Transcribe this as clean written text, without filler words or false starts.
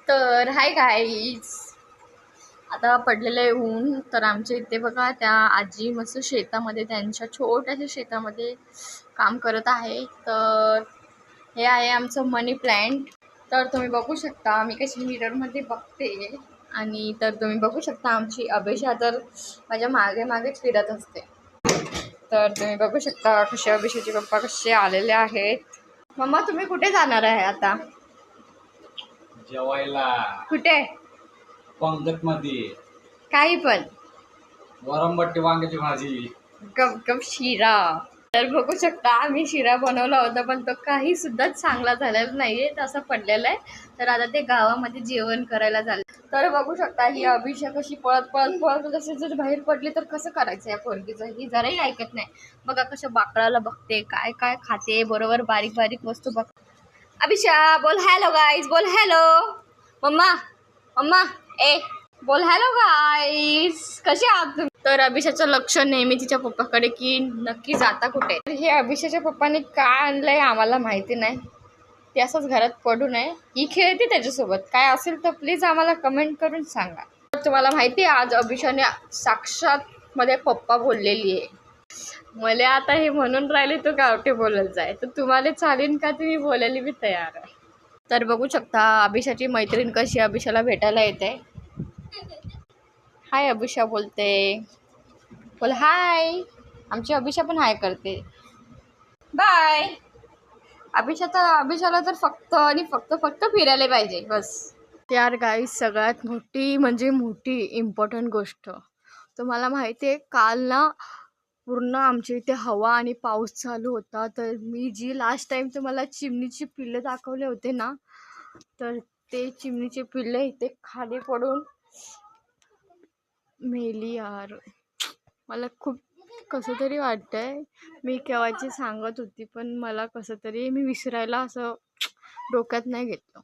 तर hi guys, आता पडलेलं आहे ऊन. तर आमच्या इथे बघा त्या आजी मस्त शेतामध्ये, त्यांच्या छोट्याशा शेतामध्ये काम करत आहे. तर हे आहे आमचं मनी प्लॅन्ट. तर तुम्ही बघू शकता मी कशी मिररमध्ये बघते. आणि तर तुम्ही बघू शकता आमची अभिषा तर माझ्या मागे मागेच फिरत असते. तर तुम्ही बघू शकता कसे अभिषेकचे पप्पा कसे आलेले आहेत. मम्मा तुम्ही कुठे जाणार आहे आता? जेवायला कुठे? पंगत मध्ये काही पण. वरंबट्टी वांग्याची भाजी. गप गप शिरा. तर बघू शकता आम्ही शिरा बनवला होता, पण तो काही सुद्धा चांगला झालेला नाहीये, तसा पडलेला आहे. तर आता ते गावामध्ये जेवण करायला झालं. तर बघू शकता ही अभिषेक कशी पळत पळत पळत जसे जर बाहेर पडली तर कसं करायचं या पोरगीचं. ही जराही ऐकत नाही. बघा कसं बाकडाला बघते, काय काय खाते, बरोबर बारीक बारीक वस्तू बघ. अभिषा बोल हॅलो गाईज, बोल हॅलो. मम्मा मम्मा ए बोल हॅलो गाईज, कसे आहात तुम्ही? तर अभिषाचं लक्ष नेहमी तिच्या पप्पाकडे की नक्की जाता कुठे. हे अभिषाच्या पप्पाने काय आणलंय आम्हाला माहिती नाही. ते असंच घरात पडू नये. ही खेळते त्याच्यासोबत. काय असेल तर प्लीज आम्हाला कमेंट करून सांगा. तर तुम्हाला माहिती आहे आज अभिषाने साक्षात मध्ये पप्पा बोललेली आहे. मला आता हे म्हणून राहिले तू गावठी बोलत जाय, तर तुम्हाला चालेल का? तुम्ही बोलायला मी तयार आहे. तर बघू शकता अभिषाची मैत्रीण कशी अभिषाला भेटायला येते. हाय अभिषा बोलते. बोल हाय. आमची अभिषा पण हाय करते. बाय. अभिषाला तर फक्त आणि फक्त फक्त फिरायला पाहिजे बस. यार गाईज, सगळ्यात मोठी म्हणजे मोठी इम्पॉर्टंट गोष्ट तुम्हाला माहिती आहे, काल ना पूर्ण आमच्या इथे हवा आणि पाऊस चालू होता. तर मी जी लास्ट टाइम तुम्हाला चिमणीची पिल्ले दाखवले होते ना, तर ते चिमणीचे पिल्ले इथे खाली पडून मेली यार. मला खूप कसं तरी वाटतंय. मी केव्हाची सांगत होती, पण मला कसं तरी मी विसरायला असं डोक्यात नाही घेतलं.